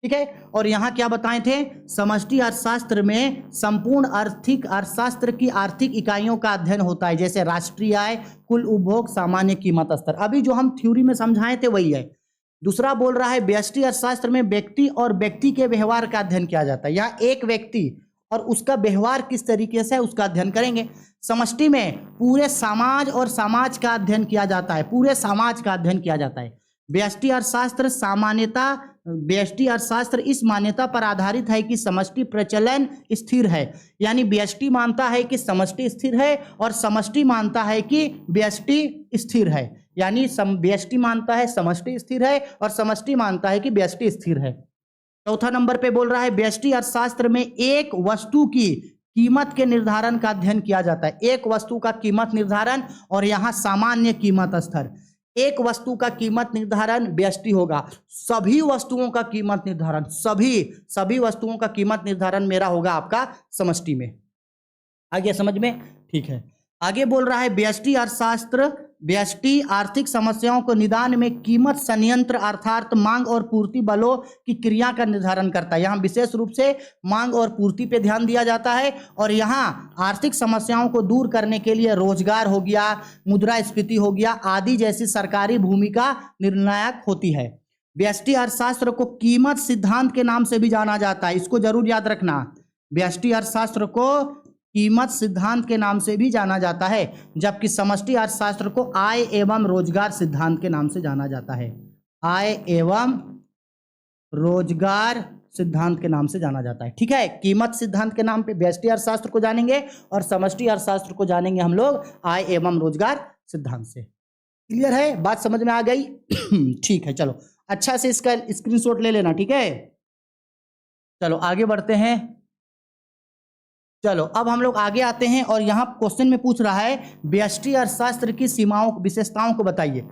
ठीक है, और यहां क्या बताए थे, समष्टि अर्थशास्त्र में संपूर्ण आर्थिक अर्थशास्त्र की आर्थिक इकाइयों का अध्ययन होता है, जैसे राष्ट्रीय आय, कुल उपभोग, सामान्य कीमत स्तर। अभी जो हम थ्योरी में समझाए थे वही है। दूसरा बोल रहा है व्यष्टि अर्थशास्त्र में व्यक्ति और व्यक्ति के व्यवहार का अध्ययन किया जाता है। यहाँ एक व्यक्ति और उसका व्यवहार किस तरीके से है उसका अध्ययन करेंगे। समष्टि में पूरे समाज और समाज का अध्ययन किया जाता है, पूरे समाज का अध्ययन किया जाता है। व्यष्टि अर्थशास्त्र सामान्यता, व्यष्टि अर्थशास्त्र इस मान्यता पर आधारित है कि समष्टि प्रचलन स्थिर है, यानी व्यष्टि मानता है कि समष्टि स्थिर है और समष्टि मानता है कि व्यष्टि स्थिर है, यानी व्यष्टि मानता है समष्टि स्थिर है और समष्टि मानता है कि व्यष्टि स्थिर है। चौथा नंबर पे बोल रहा है व्यष्टि अर्थशास्त्र में एक वस्तु की कीमत के निर्धारण का अध्ययन किया जाता है। एक वस्तु का कीमत निर्धारण और यहाँ सामान्य कीमत स्तर। एक वस्तु का कीमत निर्धारण व्यष्टि होगा, सभी वस्तुओं का कीमत निर्धारण, सभी वस्तुओं का कीमत निर्धारण मेरा होगा आपका समष्टि में। आगे समझ में? ठीक है, आगे बोल रहा है व्यष्टि अर्थशास्त्र व्यष्टि आर्थिक समस्याओं को निदान में कीमत संयंत्र अर्थात मांग और पूर्ति बलों की क्रिया का निर्धारण करता है। यहाँ विशेष रूप से मांग और पूर्ति पे ध्यान दिया जाता है और यहाँ आर्थिक समस्याओं को दूर करने के लिए रोजगार हो गया, मुद्रास्फीति हो गया आदि जैसी सरकारी भूमिका निर्णायक होती है। व्यष्टि अर्थशास्त्र को कीमत सिद्धांत के नाम से भी जाना जाता है, इसको जरूर याद रखना। व्यष्टि अर्थशास्त्र को कीमत सिद्धांत के नाम से भी जाना जाता है, जबकि समष्टि अर्थशास्त्र को आय एवं रोजगार सिद्धांत के नाम से जाना जाता है। आय एवं रोजगार सिद्धांत के नाम से जाना जाता है। ठीक है, कीमत सिद्धांत के नाम पे व्यष्टि अर्थशास्त्र को जानेंगे और समष्टि अर्थशास्त्र को जानेंगे हम लोग आय एवं रोजगार सिद्धांत से। क्लियर है, बात समझ में आ गई? ठीक है, चलो अच्छा से इसका स्क्रीनशॉट ले लेना। ठीक है, चलो आगे बढ़ते हैं। चलो अब हम लोग आगे आते हैं और यहाँ क्वेश्चन में पूछ रहा है व्यष्टि अर्थशास्त्र की सीमाओं विशेषताओं को बताइए।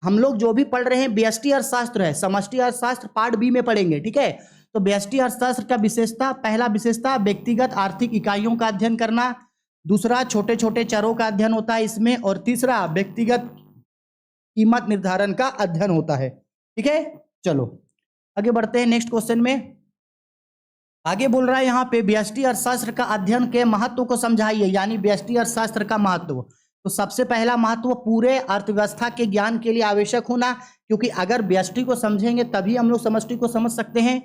हम लोग जो भी पढ़ रहे हैं व्यष्टि अर्थशास्त्र है, समष्टि अर्थशास्त्र पार्ट बी में पढ़ेंगे। ठीक है, तो व्यष्टि अर्थशास्त्र का विशेषता, पहला विशेषता व्यक्तिगत आर्थिक इकाइयों का अध्ययन करना, दूसरा छोटे छोटे चरों का अध्ययन होता है इसमें, और तीसरा व्यक्तिगत कीमत निर्धारण का अध्ययन होता है। ठीक है, चलो आगे बढ़ते हैं नेक्स्ट क्वेश्चन में। आगे बोल रहा है यहाँ पे व्यष्टि अर्थशास्त्र का अध्ययन के महत्व को समझाइए, यानी व्यष्टि अर्थशास्त्र का महत्व। तो सबसे पहला महत्व पूरे अर्थव्यवस्था के ज्ञान के लिए आवश्यक होना, क्योंकि अगर व्यष्टि को समझेंगे तभी हम लोग समष्टि को समझ सकते हैं।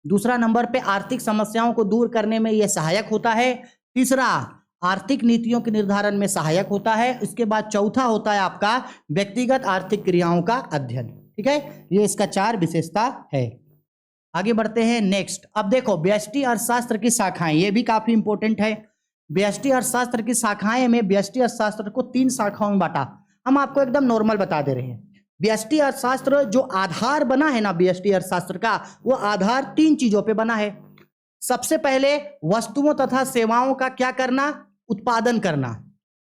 दूसरा नंबर पे आर्थिक समस्याओं को दूर करने में यह सहायक होता है। तीसरा आर्थिक नीतियों के निर्धारण में सहायक होता है। इसके बाद चौथा होता है आपका व्यक्तिगत आर्थिक क्रियाओं का अध्ययन। ठीक है, ये इसका 4 विशेषता है। आगे बढ़ते हैं नेक्स्ट। अब देखो व्यष्टि अर्थशास्त्र की शाखाएं, ये भी काफी इंपॉर्टेंट है। व्यष्टि अर्थशास्त्र की शाखाएं में व्यष्टि अर्थशास्त्र को 3 शाखाओं में बांटा। हम आपको एकदम नॉर्मल बता दे रहे हैं। व्यष्टि अर्थशास्त्र जो आधार बना है ना व्यष्टि अर्थशास्त्र का, वो आधार 3 चीजों पे बना है। सबसे पहले वस्तुओं तथा सेवाओं का क्या करना, उत्पादन करना।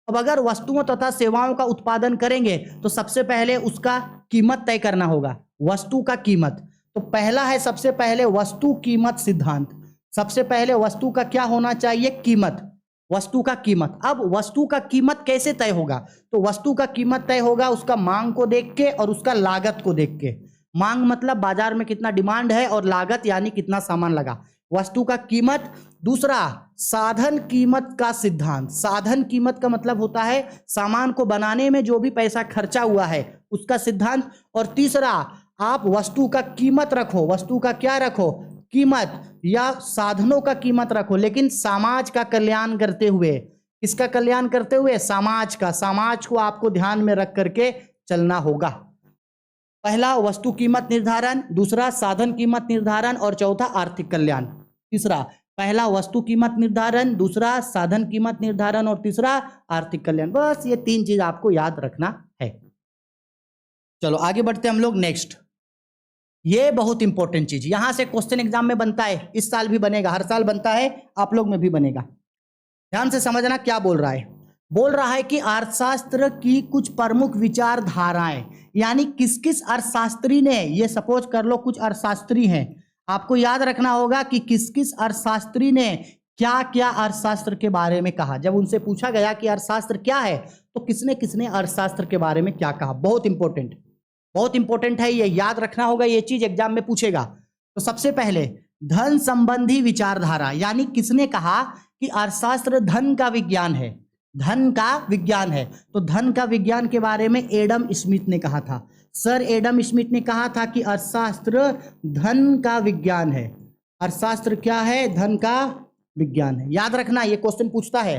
अब अगर वस्तुओं तथा सेवाओं का उत्पादन करेंगे तो सबसे पहले उसका कीमत तय करना होगा, वस्तु का कीमत। तो पहला है सबसे पहले वस्तु कीमत सिद्धांत। सबसे पहले वस्तु का क्या होना चाहिए, कीमत, वस्तु का कीमत। अब वस्तु का कीमत कैसे तय होगा, तो वस्तु का कीमत तय होगा उसका मांग को देख के और उसका लागत को देख के। मांग मतलब बाजार में कितना डिमांड है और लागत यानी कितना सामान लगा, वस्तु का कीमत। दूसरा साधन कीमत का सिद्धांत। साधन कीमत का मतलब होता है सामान को बनाने में जो भी पैसा खर्चा हुआ है उसका सिद्धांत। और तीसरा आप वस्तु का कीमत रखो, वस्तु का क्या रखो, कीमत, या साधनों का कीमत रखो, लेकिन समाज का कल्याण करते हुए। किसका कल्याण करते हुए? समाज का। समाज को आपको ध्यान में रख करके चलना होगा। पहला वस्तु कीमत निर्धारण, दूसरा साधन कीमत निर्धारण और चौथा आर्थिक कल्याण। तीसरा, पहला वस्तु कीमत निर्धारण, दूसरा साधन कीमत निर्धारण और तीसरा आर्थिक कल्याण। बस ये 3 चीज आपको याद रखना है। चलो आगे बढ़ते हैं हम लोग। नेक्स्ट, ये बहुत इंपॉर्टेंट चीज, यहां से क्वेश्चन एग्जाम में बनता है, इस साल भी बनेगा, हर साल बनता है, आप लोग में भी बनेगा। ध्यान से समझना क्या बोल रहा है। बोल रहा है कि अर्थशास्त्र की कुछ प्रमुख विचारधाराएं, यानी किस किस अर्थशास्त्री ने, ये सपोज कर लो कुछ अर्थशास्त्री हैं, आपको याद रखना होगा कि किस किस अर्थशास्त्री ने क्या क्या अर्थशास्त्र के बारे में कहा। जब उनसे पूछा गया कि अर्थशास्त्र क्या है, तो किसने किसने अर्थशास्त्र के बारे में क्या कहा। बहुत इंपॉर्टेंट, बहुत इंपॉर्टेंट है, ये याद रखना होगा, ये चीज एग्जाम में पूछेगा। तो सबसे पहले धन संबंधी विचारधारा, यानी किसने कहा कि अर्थशास्त्र धन का विज्ञान है, धन का विज्ञान है। तो धन का विज्ञान के बारे में एडम स्मिथ ने कहा था। सर एडम स्मिथ ने कहा था कि अर्थशास्त्र धन का विज्ञान है। अर्थशास्त्र क्या है? धन का विज्ञान है। याद रखना, ये क्वेश्चन पूछता है।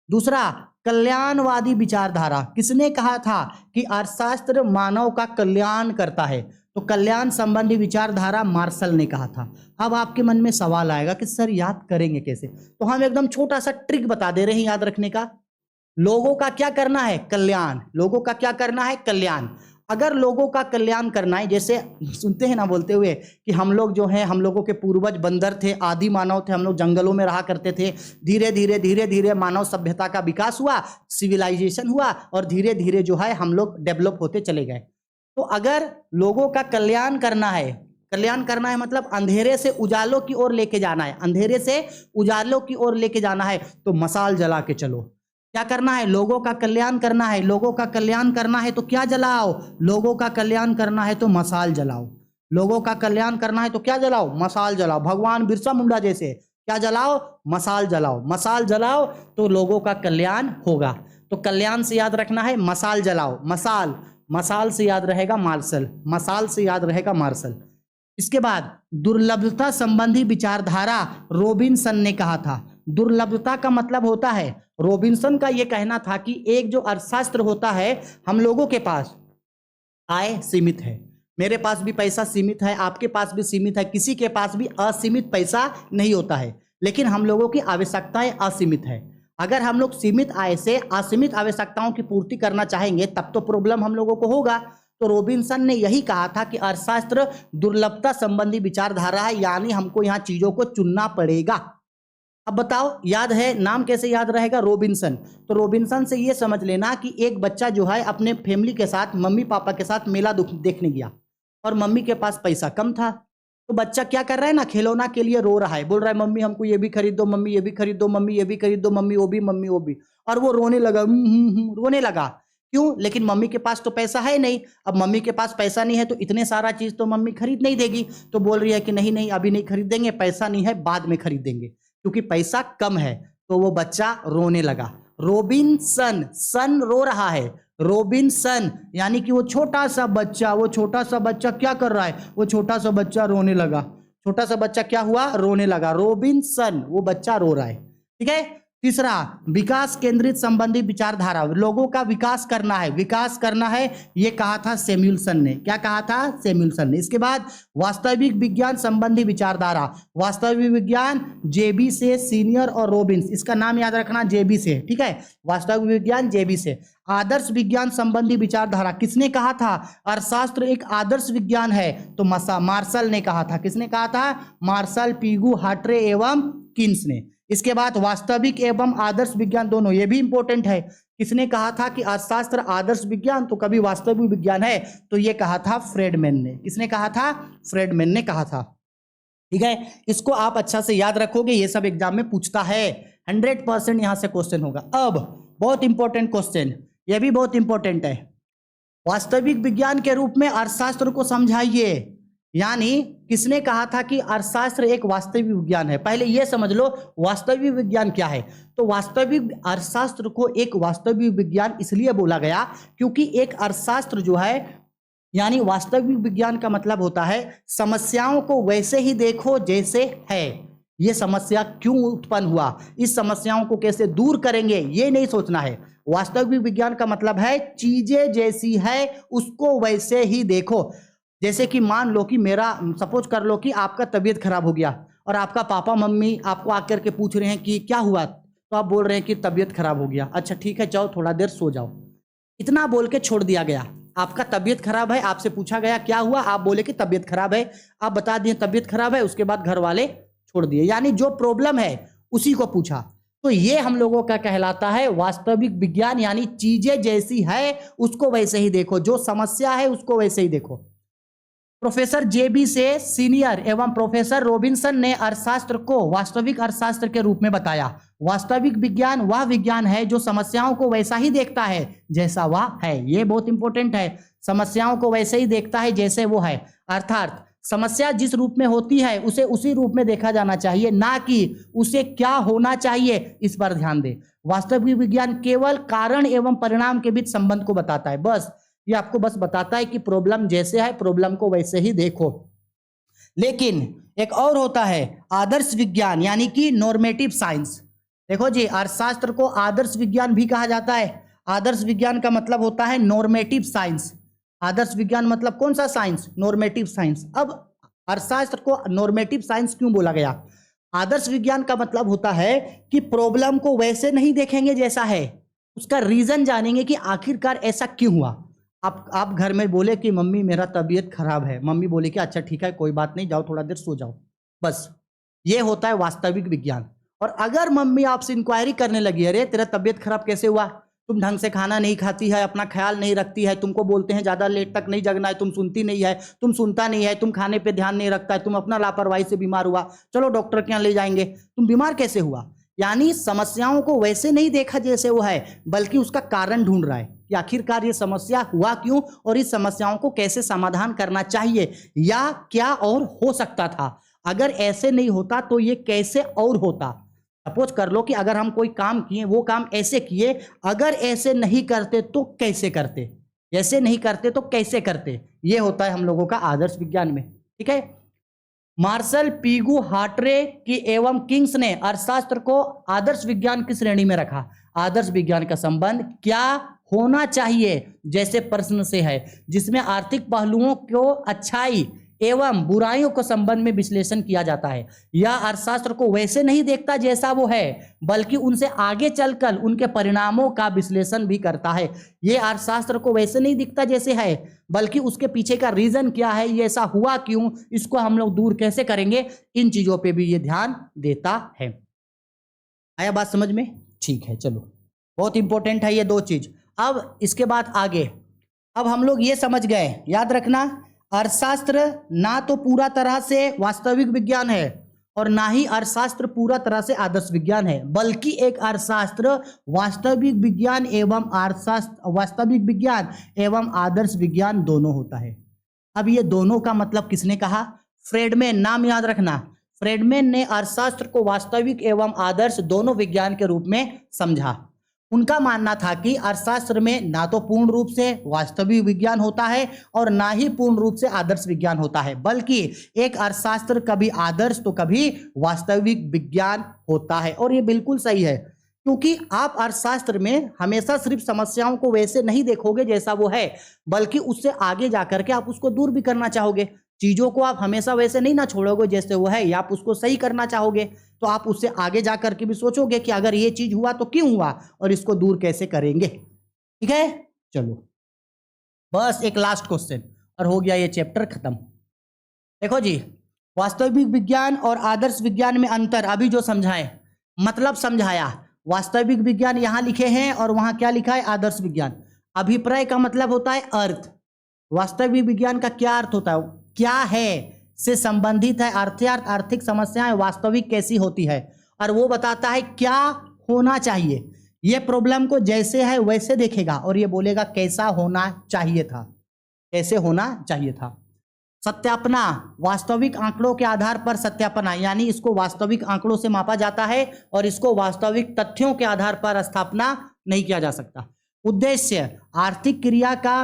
दूसरा, कल्याणवादी विचारधारा, किसने कहा था कि अर्थशास्त्र मानव का कल्याण करता है? तो कल्याण संबंधी विचारधारा मार्शल ने कहा था। अब आपके मन में सवाल आएगा कि सर याद करेंगे कैसे? तो हम एकदम छोटा सा ट्रिक बता दे रहे हैं याद रखने का। लोगों का क्या करना है? कल्याण। लोगों का क्या करना है? कल्याण। अगर लोगों का कल्याण करना है, जैसे सुनते हैं ना बोलते हुए कि हम लोग जो हैं, हम लोगों के पूर्वज बंदर थे, आदि मानव थे, हम लोग जंगलों में रहा करते थे, धीरे धीरे मानव सभ्यता का विकास हुआ, सिविलाइजेशन हुआ और धीरे धीरे जो है हम लोग डेवलप होते चले गए। तो अगर लोगों का कल्याण करना है, कल्याण करना है मतलब अंधेरे से उजालों की ओर लेके जाना है, अंधेरे से उजालों की ओर लेके जाना है, तो मशाल जला के चलो। क्या करना है? लोगों का कल्याण करना है। लोगों का कल्याण करना है तो क्या जलाओ? लोगों का कल्याण करना है तो मशाल जलाओ। लोगों का कल्याण करना है तो क्या जलाओ? मशाल जलाओ। भगवान बिरसा मुंडा जैसे क्या जलाओ? मशाल जलाओ। मशाल जलाओ तो लोगों का कल्याण होगा। तो कल्याण से याद रखना है मशाल जलाओ। मशाल, मशाल से याद रहेगा मार्शल, मशाल से याद रहेगा मार्शल। इसके बाद दुर्लभता संबंधी विचारधारा रॉबिन्सन ने कहा था। दुर्लभता का मतलब होता है, रॉबिन्सन का यह कहना था कि एक जो अर्थशास्त्र होता है, हम लोगों के पास आय सीमित है, मेरे पास भी पैसा सीमित है, आपके पास भी सीमित है, किसी के पास भी असीमित पैसा नहीं होता है, लेकिन हम लोगों की आवश्यकताएं असीमित है। अगर हम लोग सीमित आय से असीमित आवश्यकताओं की पूर्ति करना चाहेंगे तब तो प्रॉब्लम हम लोगों को होगा। तो रॉबिन्सन ने यही कहा था कि अर्थशास्त्र दुर्लभता संबंधी विचारधारा है, यानी हमको यहाँ चीजों को चुनना पड़ेगा। अब बताओ, याद है नाम कैसे याद रहेगा? रॉबिन्सन। तो रॉबिन्सन से ये समझ लेना कि एक बच्चा जो है अपने फैमिली के साथ, मम्मी पापा के साथ मेला देखने गया और मम्मी के पास पैसा कम था। तो बच्चा क्या कर रहा है ना, खिलौना के लिए रो रहा है, बोल रहा है मम्मी हमको ये भी खरीद दो, मम्मी ये भी खरीद दो, मम्मी ये भी खरीद दो, मम्मी वो भी, मम्मी वो भी। और वो रोने लगा, रोने लगा। क्यों? लेकिन मम्मी के पास तो पैसा है नहीं। अब मम्मी के पास पैसा नहीं है तो इतने सारा चीज तो मम्मी खरीद नहीं देगी। तो बोल रही है कि नहीं नहीं अभी नहीं खरीदेंगे, पैसा नहीं है, बाद में खरीदेंगे, क्योंकि पैसा कम है। तो वो बच्चा रोने लगा। रॉबिन्सन, सन रो रहा है, रॉबिन्सन यानी कि वो छोटा सा बच्चा, वो छोटा सा बच्चा क्या कर रहा है? वो छोटा सा बच्चा रोने लगा। छोटा सा बच्चा क्या हुआ? रोने लगा। रॉबिन्सन, वो बच्चा रो रहा है। ठीक है। तीसरा, विकास केंद्रित संबंधी विचारधारा, लोगों का विकास करना है, विकास करना है, ये कहा था सैमुअल्सन ने। क्या कहा था? सैमुअल्सन ने। इसके बाद वास्तविक विज्ञान संबंधी विचारधारा, वास्तविक विज्ञान जेबी से, सीनियर और रॉबिन्स, इसका नाम याद रखना जेबी से। ठीक है, वास्तविक विज्ञान जेबी से। आदर्श विज्ञान संबंधी विचारधारा, किसने कहा था? अर्थशास्त्र एक आदर्श विज्ञान है, तो मार्शल ने कहा था। किसने कहा था? मार्शल, पिगू, हार्ट्रे एवं किन्स ने। इसके बाद वास्तविक एवं आदर्श विज्ञान दोनों, ये भी इंपॉर्टेंट है। किसने कहा था कि अर्थशास्त्र आदर्श विज्ञान तो कभी वास्तविक विज्ञान है? तो ये कहा था फ्रेडमैन ने। किसने कहा था? फ्रेडमैन ने कहा था। ठीक है, इसको आप अच्छा से याद रखोगे, ये सब एग्जाम में पूछता है, 100% यहां से क्वेश्चन होगा। अब बहुत इंपॉर्टेंट क्वेश्चन, यह भी बहुत इंपॉर्टेंट है। वास्तविक विज्ञान के रूप में अर्थशास्त्र को समझाइए, यानी किसने कहा था कि अर्थशास्त्र एक वास्तविक विज्ञान है? पहले यह समझ लो वास्तविक विज्ञान क्या है। तो वास्तविक अर्थशास्त्र को एक वास्तविक विज्ञान इसलिए बोला गया क्योंकि एक अर्थशास्त्र जो है, यानी वास्तविक विज्ञान का मतलब होता है समस्याओं को वैसे ही देखो जैसे है, ये समस्या क्यों उत्पन्न हुआ, इस समस्याओं को कैसे दूर करेंगे, ये नहीं सोचना है। वास्तविक विज्ञान का मतलब है चीजें जैसी है उसको वैसे ही देखो। जैसे कि मान लो कि मेरा सपोज कर लो कि आपका तबीयत खराब हो गया और आपका पापा मम्मी आपको आकर के पूछ रहे हैं कि क्या हुआ, तो आप बोल रहे हैं कि तबीयत खराब हो गया। अच्छा ठीक है, जाओ थोड़ा देर सो जाओ। इतना बोल के छोड़ दिया गया। आपका तबीयत खराब है, आपसे पूछा गया क्या हुआ, आप बोले कि तबीयत खराब है, आप बता दिए तबीयत खराब है, उसके बाद घर वाले छोड़ दिए। यानी जो प्रॉब्लम है उसी को पूछा। तो ये हम लोगों का कहलाता है वास्तविक विज्ञान, यानी चीजें जैसी है उसको वैसे ही देखो, जो समस्या है उसको वैसे ही देखो। प्रोफेसर जेबी से सीनियर एवं प्रोफेसर रॉबिन्सन ने अर्थशास्त्र को वास्तविक अर्थशास्त्र के रूप में बताया। वास्तविक विज्ञान वह विज्ञान है जो समस्याओं को वैसा ही देखता है जैसा वह है। ये बहुत इंपॉर्टेंट है, समस्याओं को वैसे ही देखता है जैसे वो है। अर्थात समस्या जिस रूप में होती है उसे उसी रूप में देखा जाना चाहिए, ना कि उसे क्या होना चाहिए इस पर ध्यान दे। वास्तविक विज्ञान केवल कारण एवं परिणाम के बीच संबंध को बताता है। बस ये आपको बस बताता है कि प्रॉब्लम जैसे है प्रॉब्लम को वैसे ही देखो। लेकिन एक और होता है आदर्श विज्ञान, यानी कि नॉर्मेटिव साइंस। देखो जी, अर्थशास्त्र को आदर्श विज्ञान भी कहा जाता है। आदर्श विज्ञान का मतलब होता है नॉर्मेटिव साइंस। आदर्श विज्ञान मतलब कौन सा साइंस? Normative science. अब अर्थशास्त्र को नॉर्मेटिव साइंस क्यों बोला गया? आदर्श विज्ञान का मतलब होता है कि प्रॉब्लम को वैसे नहीं देखेंगे जैसा है, उसका रीजन जानेंगे कि आखिरकार ऐसा क्यों हुआ। आप घर में बोले कि मम्मी मेरा तबीयत खराब है, मम्मी बोले कि अच्छा ठीक है कोई बात नहीं, जाओ थोड़ा देर सो जाओ। बस ये होता है वास्तविक विज्ञान। और अगर मम्मी आपसे इंक्वायरी करने लगी, अरे तेरा तबीयत खराब कैसे हुआ, तुम ढंग से खाना नहीं खाती है, अपना ख्याल नहीं रखती है, तुमको बोलते हैं ज्यादा लेट तक नहीं जगना है, तुम सुनती नहीं है, तुम सुनता नहीं है, तुम खाने पे ध्यान नहीं रखता है, तुम अपना लापरवाही से बीमार हुआ, चलो डॉक्टर के यहाँ ले जाएंगे, तुम बीमार कैसे हुआ। यानी समस्याओं को वैसे नहीं देखा जैसे वो है, बल्कि उसका कारण ढूंढ रहा है कि आखिरकार ये समस्या हुआ क्यों और इस समस्याओं को कैसे समाधान करना चाहिए, या क्या और हो सकता था, अगर ऐसे नहीं होता तो ये कैसे और होता। सपोज कर लो कि अगर हम कोई काम किए, वो काम ऐसे किए, अगर ऐसे नहीं करते तो कैसे करते, ऐसे नहीं करते तो कैसे करते। ये होता है हम लोगों का आदर्श विज्ञान में। ठीक है, मार्शल पीगू हार्ट्रे की एवं किंग्स ने अर्थशास्त्र को आदर्श विज्ञान की श्रेणी में रखा। आदर्श विज्ञान का संबंध क्या होना चाहिए जैसे प्रश्न से है, जिसमें आर्थिक पहलुओं को अच्छाई एवं बुराइयों को संबंध में विश्लेषण किया जाता है। यह अर्थशास्त्र को वैसे नहीं देखता जैसा वो है, बल्कि उनसे आगे चलकर उनके परिणामों का विश्लेषण भी करता है। यह अर्थशास्त्र को वैसे नहीं दिखता जैसे है, बल्कि उसके पीछे का रीजन क्या है, ये ऐसा हुआ क्यों, इसको हम लोग दूर कैसे करेंगे, इन चीजों पे भी ये ध्यान देता है। आया बात समझ में? ठीक है, चलो बहुत इंपॉर्टेंट है ये दो चीज। अब इसके बाद आगे, अब हम लोग ये समझ गए, याद रखना अर्थशास्त्र ना तो पूरा तरह से वास्तविक विज्ञान है और ना ही अर्थशास्त्र पूरा तरह से आदर्श विज्ञान है, बल्कि एक अर्थशास्त्र वास्तविक विज्ञान एवं वास्तविक विज्ञान एवं आदर्श विज्ञान दोनों होता है। अब ये दोनों का मतलब किसने कहा? फ्रेडमैन, नाम याद रखना। फ्रेडमैन ने अर्थशास्त्र को वास्तविक एवं आदर्श दोनों विज्ञान के रूप में समझा। उनका मानना था कि अर्थशास्त्र में ना तो पूर्ण रूप से वास्तविक विज्ञान होता है और ना ही पूर्ण रूप से आदर्श विज्ञान होता है, बल्कि एक अर्थशास्त्र कभी आदर्श तो कभी वास्तविक विज्ञान होता है। और ये बिल्कुल सही है, क्योंकि आप अर्थशास्त्र में हमेशा सिर्फ समस्याओं को वैसे नहीं देखोगे जैसा वो है, बल्कि उससे आगे जाकर के आप उसको दूर भी करना चाहोगे। चीजों को आप हमेशा वैसे नहीं ना छोड़ोगे जैसे वो है, या आप उसको सही करना चाहोगे, तो आप उससे आगे जा करके भी सोचोगे कि अगर ये चीज हुआ तो क्यों हुआ और इसको दूर कैसे करेंगे। ठीक है, चलो बस एक लास्ट क्वेश्चन और हो गया ये चैप्टर खत्म। देखो जी, वास्तविक विज्ञान और आदर्श विज्ञान में अंतर अभी जो समझाएं, मतलब समझाया। वास्तविक विज्ञान यहां लिखे हैं और वहां क्या लिखा है? आदर्श विज्ञान। अभिप्राय का मतलब होता है अर्थ। वास्तविक विज्ञान का क्या अर्थ होता है? क्या है से संबंधित है, अर्थात आर्थिक समस्याएं वास्तविक कैसी होती है, और वो बताता है क्या होना चाहिए। ये प्रॉब्लम को जैसे है वैसे देखेगा और ये बोलेगा कैसा होना चाहिए था, कैसे होना चाहिए था। सत्यापना, वास्तविक आंकड़ों के आधार पर सत्यापना, यानी इसको वास्तविक आंकड़ों से मापा जाता है और इसको वास्तविक तथ्यों के आधार पर स्थापना नहीं किया जा सकता। उद्देश्य आर्थिक क्रिया का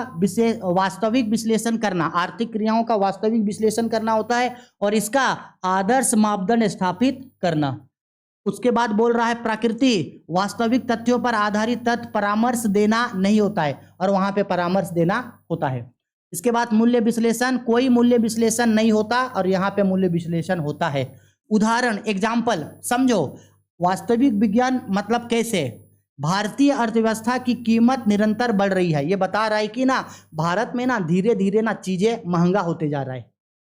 वास्तविक विश्लेषण करना, आर्थिक क्रियाओं का वास्तविक विश्लेषण करना होता है और इसका आदर्श मापदंड स्थापित करना। उसके बाद बोल रहा है प्रकृति वास्तविक तथ्यों पर आधारित तथ्य परामर्श देना नहीं होता है और वहां पे परामर्श देना होता है। इसके बाद मूल्य विश्लेषण, कोई मूल्य विश्लेषण नहीं होता और यहाँ पे मूल्य विश्लेषण होता है। उदाहरण एग्जाम्पल समझो, वास्तविक विज्ञान मतलब कैसे, भारतीय अर्थव्यवस्था की कीमत निरंतर बढ़ रही है। ये बता रहा है कि ना भारत में ना धीरे धीरे ना चीजें महंगा होते जा रहा है।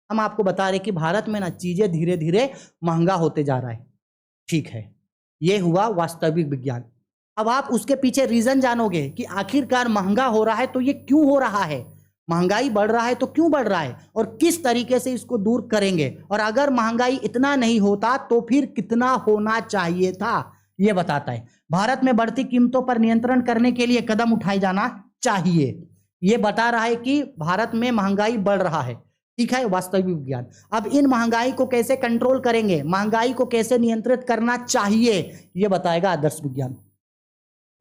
हम आपको बता रहे कि भारत में ना चीजें धीरे धीरे महंगा होते जा रहा है। ठीक है, ये हुआ वास्तविक विज्ञान। अब आप उसके पीछे रीजन जानोगे कि आखिरकार महंगा हो रहा है तो ये क्यों हो रहा है, महंगाई बढ़ रहा है तो क्यों बढ़ रहा है और किस तरीके से इसको दूर करेंगे, और अगर महंगाई इतना नहीं होता तो फिर कितना होना चाहिए था, ये बताता है। भारत में बढ़ती कीमतों पर नियंत्रण करने के लिए कदम उठाए जाना चाहिए। ये बता रहा है कि भारत में महंगाई बढ़ रहा है। ठीक है, वास्तविक विज्ञान। अब इन महंगाई को कैसे कंट्रोल करेंगे, महंगाई को कैसे नियंत्रित करना चाहिए, यह बताएगा आदर्श विज्ञान।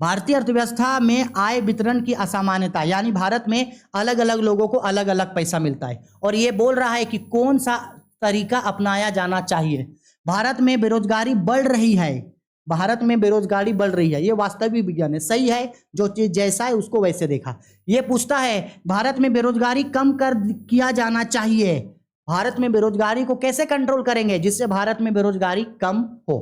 भारतीय अर्थव्यवस्था में आय वितरण की असामान्यता, यानी भारत में अलग अलग लोगों को अलग अलग पैसा मिलता है और यह बोल रहा है कि कौन सा तरीका अपनाया जाना चाहिए। भारत में बेरोजगारी बढ़ रही है, भारत में बेरोजगारी बढ़ रही है, ये वास्तविक विज्ञान है। सही है, जो चीज जैसा है उसको वैसे देखा। ये पूछता है भारत में बेरोजगारी कम कर किया जाना चाहिए, भारत में बेरोजगारी को कैसे कंट्रोल करेंगे जिससे भारत में बेरोजगारी कम हो।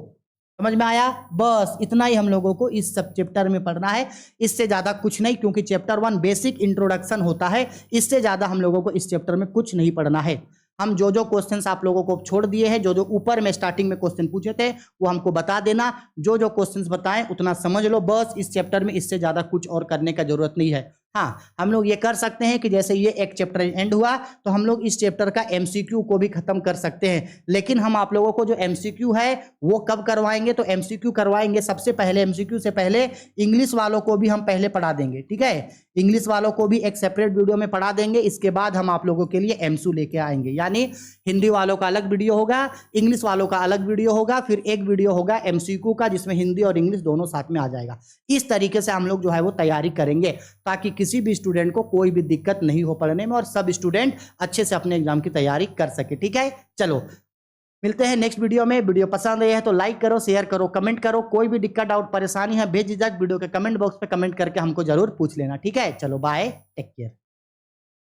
समझ में आया? बस इतना ही हम लोगों को इस सब चैप्टर में पढ़ना है, इससे ज्यादा कुछ नहीं, क्योंकि चैप्टर 1 बेसिक इंट्रोडक्शन होता है। इससे ज्यादा हम लोगों को इस चैप्टर में कुछ नहीं पढ़ना है। हम जो जो क्वेश्चंस आप लोगों को छोड़ दिए हैं, जो जो ऊपर में स्टार्टिंग में क्वेश्चन पूछे थे वो हमको बता देना, जो जो क्वेश्चंस बताएं उतना समझ लो बस इस चैप्टर में। इससे ज्यादा कुछ और करने का जरूरत नहीं है। हाँ, हम लोग ये कर सकते हैं कि जैसे ये एक चैप्टर एंड हुआ तो हम लोग इस चैप्टर का एमसीक्यू को भी खत्म कर सकते हैं, लेकिन हम आप लोगों को जो एमसीक्यू है वो कब करवाएंगे, तो एमसीक्यू करवाएंगे सबसे पहले, एमसीक्यू से पहले इंग्लिश वालों को भी हम पहले पढ़ा देंगे। ठीक है, इंग्लिश वालों को भी एक सेपरेट वीडियो में पढ़ा देंगे, इसके बाद हम आप लोगों के लिए एमसीक्यू लेके आएंगे। यानी हिंदी वालों का अलग वीडियो होगा, इंग्लिश वालों का अलग वीडियो होगा, फिर एक वीडियो होगा एमसीक्यू का जिसमें हिंदी और इंग्लिश दोनों साथ में आ जाएगा। इस तरीके से हम लोग जो है वो तैयारी करेंगे ताकि किसी भी स्टूडेंट को कोई भी दिक्कत नहीं हो पढ़ने में और सब स्टूडेंट अच्छे से अपने एग्जाम की तैयारी कर सके। ठीक है, चलो मिलते हैं नेक्स्ट वीडियो में। वीडियो पसंद आया है तो लाइक करो, शेयर करो, कमेंट करो। कोई भी दिक्कत डाउट परेशानी है बेझिझक वीडियो के कमेंट बॉक्स पे कमेंट करके हमको जरूर पूछ लेना। ठीक है, चलो बाय, टेक केयर।